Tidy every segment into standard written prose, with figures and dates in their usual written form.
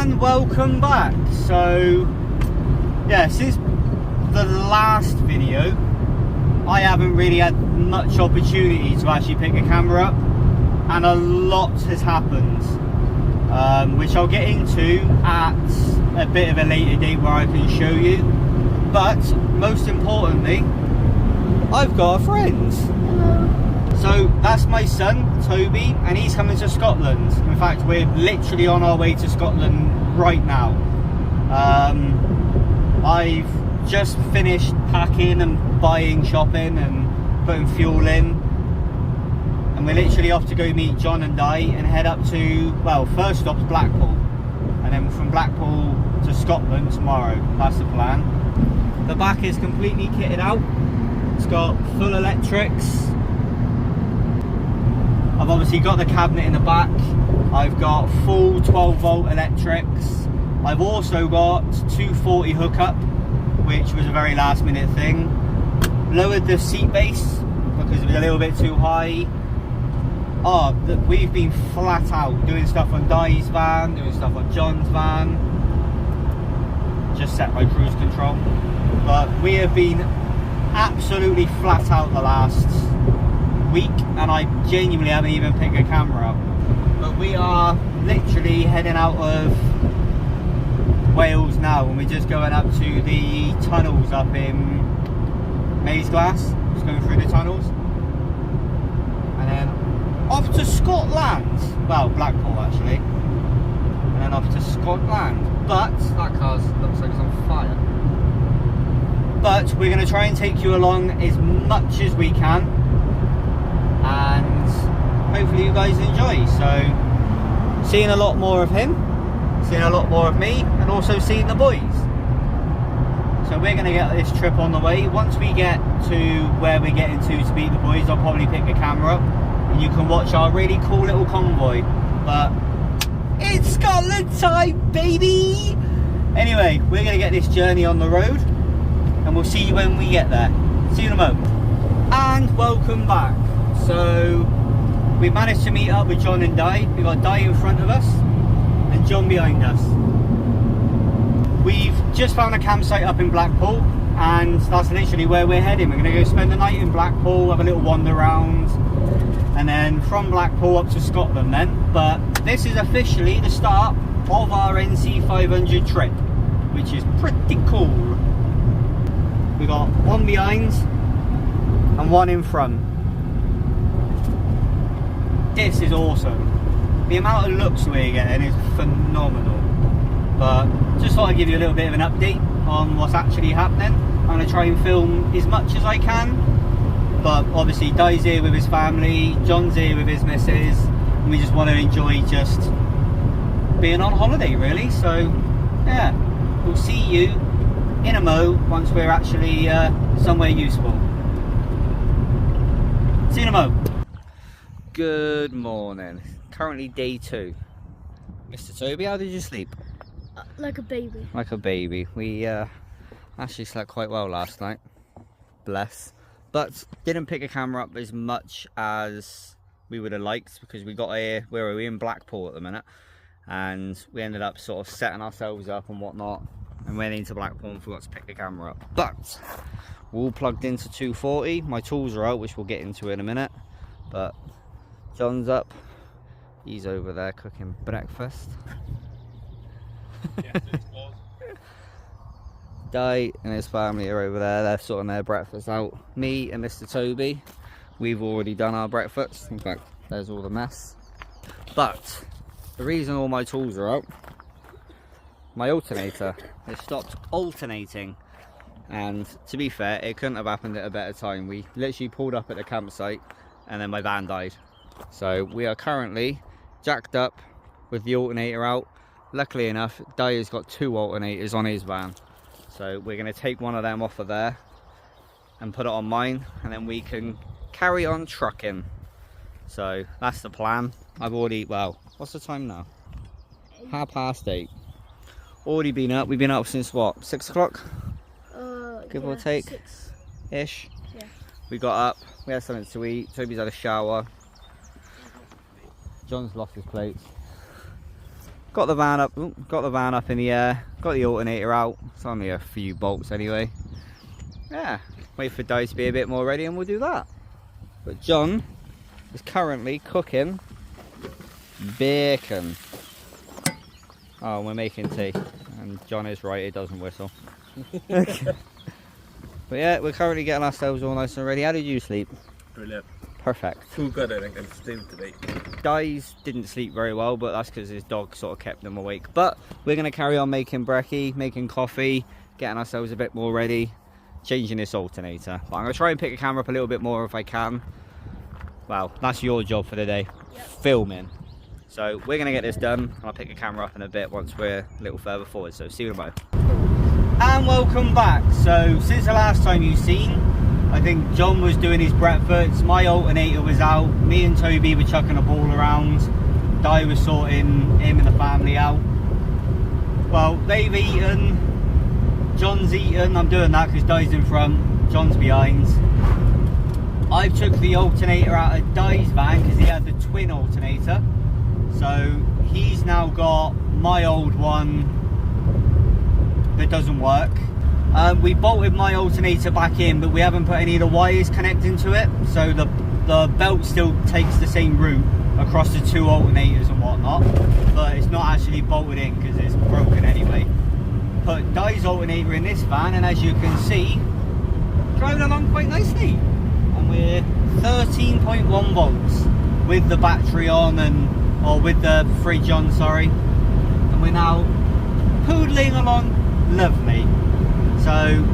And welcome back. So yeah, since the last video I haven't really had much opportunity to actually pick a camera up, and a lot has happened, which I'll get into at a bit of a later date where I can show you. But most importantly, I've got a friend. So that's my son, Toby, and he's coming to Scotland. In fact, we're literally on our way to Scotland right now. I've just finished packing and buying, shopping and putting fuel in. And we're literally off to go meet John and Di and head up to, well, first stop's Blackpool. And then from Blackpool to Scotland tomorrow. That's the plan. The back is completely kitted out. It's got full electrics. I've obviously got the cabinet in the back. I've got full 12 volt electrics. I've also got 240 hookup, which was a very last minute thing. Lowered the seat base because it was a little bit too high. Oh, we've been flat out doing stuff on Di's van, doing stuff on John's van. Just set my cruise control. But we have been absolutely flat out the last week, and I genuinely haven't even picked a camera up. But we are literally heading out of Wales now, and we're just going up to the tunnels up in Maysglass, just going through the tunnels, and then off to Scotland, well, Blackpool actually, and then off to Scotland. But that car looks like it's on fire. But we're going to try and take you along as much as we can, and hopefully you guys enjoy. So seeing a lot more of him, seeing a lot more of me, and also seeing the boys. So we're going to get this trip on the way. Once we get to where we're getting to meet the boys, I'll probably pick a camera up and you can watch our really cool little convoy. But it's Scotland time, baby! Anyway, we're going to get this journey on the road, and we'll see you when we get there. See you in a moment. And welcome back. So we managed to meet up with John and Di. We've got Di in front of us and John behind us. We've just found a campsite up in Blackpool, and that's literally where we're heading. We're going to go spend the night in Blackpool, have a little wander around, and then from Blackpool up to Scotland then. But this is officially the start of our NC500 trip, which is pretty cool. We got one behind and one in front. This is awesome. The amount of looks we're getting is phenomenal. But just thought I'd give you a little bit of an update on what's actually happening. I'm going to try and film as much as I can. But obviously Di's here with his family, John's here with his missus, and we just want to enjoy just being on holiday really. So yeah, we'll see you in a mo once we're actually somewhere useful. See you in a mo. Good morning. Currently day 2. Mr. Toby, how did you sleep? Like a baby. Like a baby. We actually slept quite well last night. Bless. But didn't pick a camera up as much as we would have liked, because we got here, where are we, in Blackpool at the minute, and we ended up sort of setting ourselves up and whatnot, and went into Blackpool and forgot to pick the camera up. But we're all plugged into 240. My tools are out, which we'll get into in a minute. But John's up. He's over there cooking breakfast. Di and his family are over there. They're sorting their breakfast out. Me and Mr. Toby, we've already done our breakfast. In fact, there's all the mess. But the reason all my tools are out, my alternator has stopped alternating. And to be fair, it couldn't have happened at a better time. We literally pulled up at the campsite and then my van died. So we are currently jacked up with the alternator out. Luckily enough, Di has got 2 alternators on his van. So we're going to take one of them off of there and put it on mine, and then we can carry on trucking. So that's the plan. I've already, well, what's the time now? 8:30. Already been up. We've been up since what, 6 o'clock? Give or take. 6-ish. Yeah. We got up, we had something to eat. Toby's had a shower. John's lost his plates. got the van up. Got the van up in the air. Got the alternator out. It's only a few bolts anyway. Yeah. Wait for Di to be a bit more ready, and we'll do that. But John is currently cooking bacon. Oh, we're making tea, and John is right. It doesn't whistle. But yeah, we're currently getting ourselves all nice and ready. How did you sleep? Brilliant. Perfect. Too good, I think, and still to be. Di's didn't sleep very well, but that's because his dog sort of kept him awake. But we're going to carry on making brekkie, making coffee, getting ourselves a bit more ready, changing this alternator. But I'm going to try and pick the camera up a little bit more if I can. Well, that's your job for the day. Yep. Filming. So we're going to get this done. I'll pick the camera up in a bit once we're a little further forward. So see you in a moment. And welcome back. So since the last time you've seen, I think John was doing his breakfast, my alternator was out, me and Toby were chucking a ball around, Di was sorting him and the family out. Well, they've eaten, John's eaten, I'm doing that because Di's in front, John's behind. I took the alternator out of Di's van because he had the twin alternator. So he's now got my old one that doesn't work. We bolted my alternator back in, but we haven't put any of the wires connecting to it, so the belt still takes the same route across the two alternators and whatnot, but it's not actually bolted in because it's broken anyway. Put Di's alternator in this van, and as you can see, driving along quite nicely, and we're 13.1 volts with the battery on, or with the fridge on, sorry, and we're now poodling along lovely. So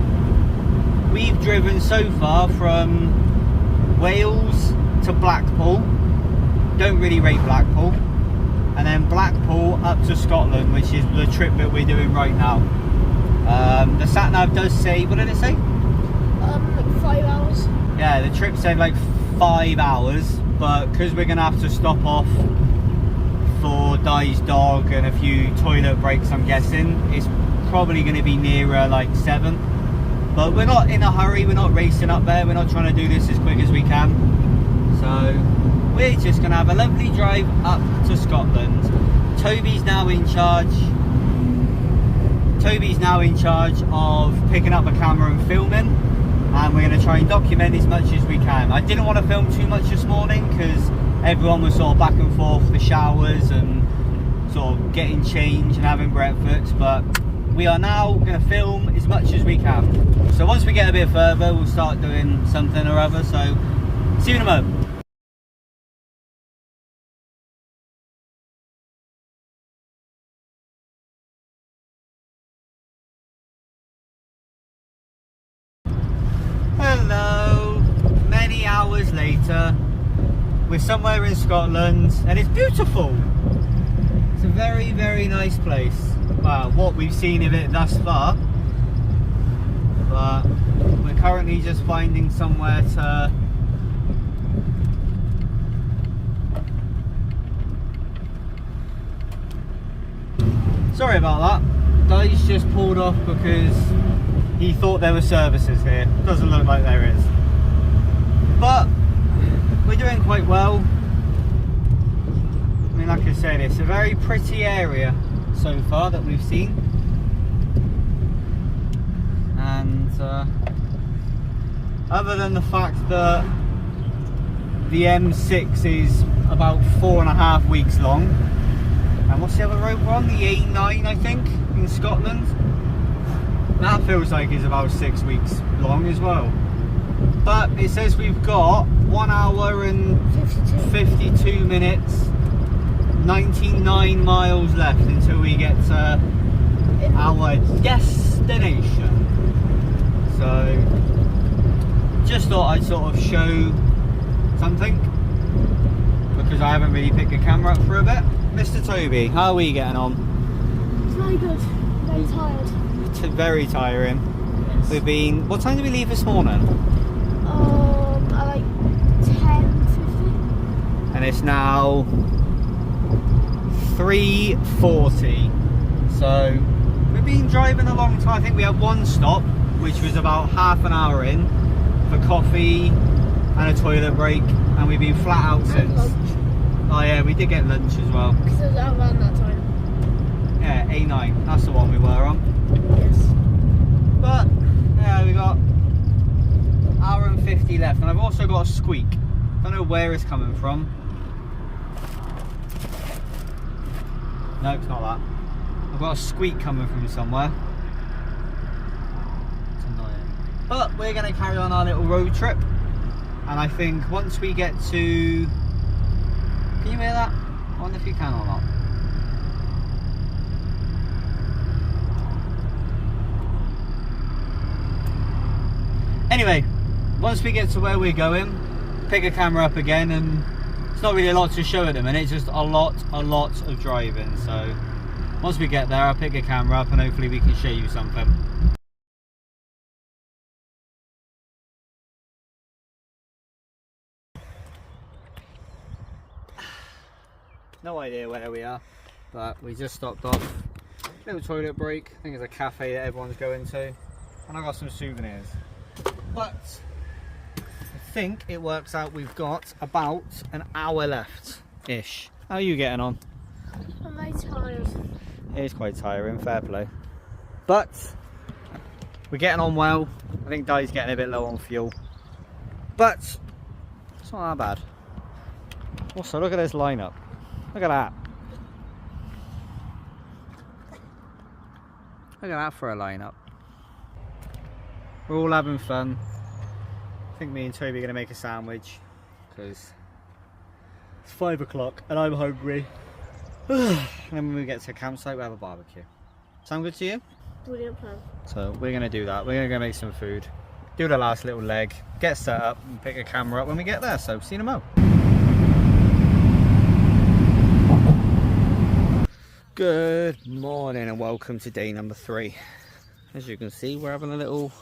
we've driven so far from Wales to Blackpool, don't really rate Blackpool, and then Blackpool up to Scotland, which is the trip that we're doing right now. The sat nav does say, what did it say? Like 5 hours. Yeah, the trip said like 5 hours, but because we're gonna have to stop off for Di's dog and a few toilet breaks, I'm guessing it's probably going to be nearer like 7, but we're not in a hurry, we're not racing up there, we're not trying to do this as quick as we can, so we're just going to have a lovely drive up to Scotland. Toby's now in charge of picking up a camera and filming, and we're going to try and document as much as we can. I didn't want to film too much this morning because everyone was sort of back and forth, the showers and sort of getting changed and having breakfast, but we are now going to film as much as we can. So once we get a bit further, we'll start doing something or other. So see you in a moment. Hello. Many hours later, we're somewhere in Scotland, and it's beautiful. It's a very, very nice place. Well, what we've seen of it thus far, but we're currently just finding somewhere to sorry about that. Di's just pulled off because he thought there were services here. Doesn't look like there is, but we're doing quite well. I mean, like I said, it's a very pretty area so far that we've seen, and other than the fact that the M6 is about 4.5 weeks long, and what's the other road we're on? The A9, I think, in Scotland. That feels like it's about 6 weeks long as well. But it says we've got 1 hour and 52 minutes, 99 miles left until we get to our destination. So just thought I'd sort of show something because I haven't really picked the camera up for a bit. Mr. Toby, how are we getting on? It's very good. Very tired. It's very tiring. Yes. We've been, what time did we leave this morning? At like 10:50. And it's now 3:40. So we've been driving a long time. I think we had one stop, which was about half an hour in, for coffee and a toilet break, and we've been flat out since. Lunch. Oh yeah, we did get lunch as well. Because it was around that time. NC9. That's the one we were on. Yes. But yeah, we got hour and 50 left, and I've also got a squeak. Don't know where it's coming from. No, it's not that. I've got a squeak coming from somewhere. It's annoying. But we're going to carry on our little road trip. And I think once we get to... Can you hear that? I wonder if you can or not. Anyway, once we get to where we're going, pick a camera up again, and it's not really a lot to show at the minute, it's just a lot of driving. So once we get there, I'll pick a camera up and hopefully we can show you something. No idea where we are, but we just stopped off. Little toilet break. I think it's a cafe that everyone's going to, and I got some souvenirs. But I think it works out we've got about an hour left-ish. How are you getting on? I'm very tired. It is quite tiring, fair play. But we're getting on well. I think Di's getting a bit low on fuel, but it's not that bad. Also, look at this lineup. Look at that. Look at that for a lineup. We're all having fun. I think me and Toby are going to make a sandwich because it's 5 o'clock and I'm hungry. And then when we get to the campsite, we'll have a barbecue. Sound good to you? Brilliant plan. So we're going to do that. We're going to go make some food, do the last little leg, get set up and pick a camera up when we get there. So see you in a mo. Good morning and welcome to day number 3. As you can see, we're having a little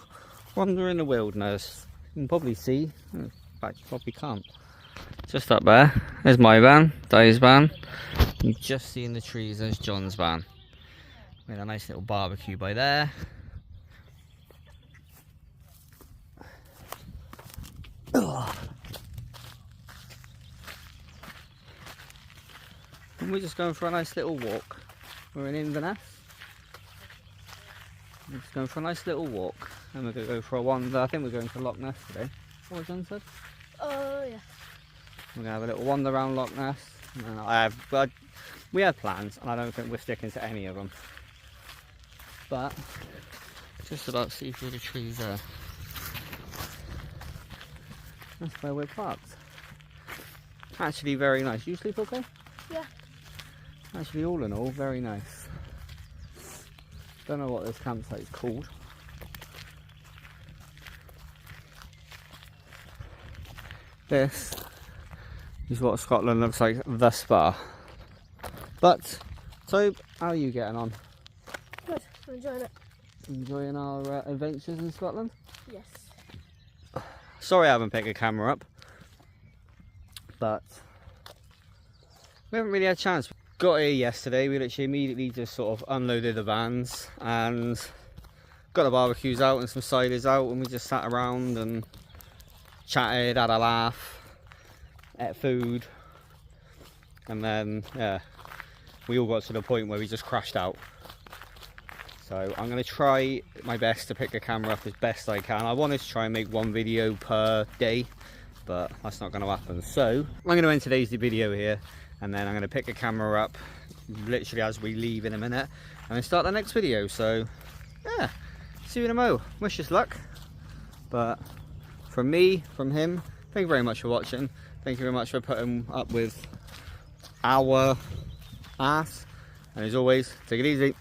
wander in the wilderness. You can probably see, in fact you probably can't. Just up there, there's my van, Di's van. You can just see in the trees, there's John's van. We had a nice little barbecue by there. And we're just going for a nice little walk. We're in Inverness. We're just going for a nice little walk. And we're going to go for a wander. I think we're going to Loch Ness today. What John said? Oh, yeah. We're going to have a little wander around Loch Ness. And we had plans, and I don't think we're sticking to any of them. But, just about see through the trees there. That's where we're parked. Actually very nice. You sleep okay? Yeah. Actually, all in all, very nice. Don't know what this campsite's called. This is what Scotland looks like thus far. But, Tobe, how are you getting on? Good. I'm enjoying it. Enjoying our adventures in Scotland? Yes. Sorry I haven't picked a camera up, but we haven't really had a chance. Got here yesterday, we literally immediately just sort of unloaded the vans and got the barbecues out and some ciders out, and we just sat around and chatted, had a laugh, ate food, and then yeah, we all got to the point where we just crashed out. So I'm going to try my best to pick a camera up as best I can. I wanted to try and make one video per day, but that's not going to happen. So I'm going to end today's video here, and then I'm going to pick a camera up literally as we leave in a minute, and then start the next video. So yeah, see you in a mo. Wish us luck. But from me, from him, thank you very much for watching. Thank you very much for putting up with our ass. And as always, take it easy.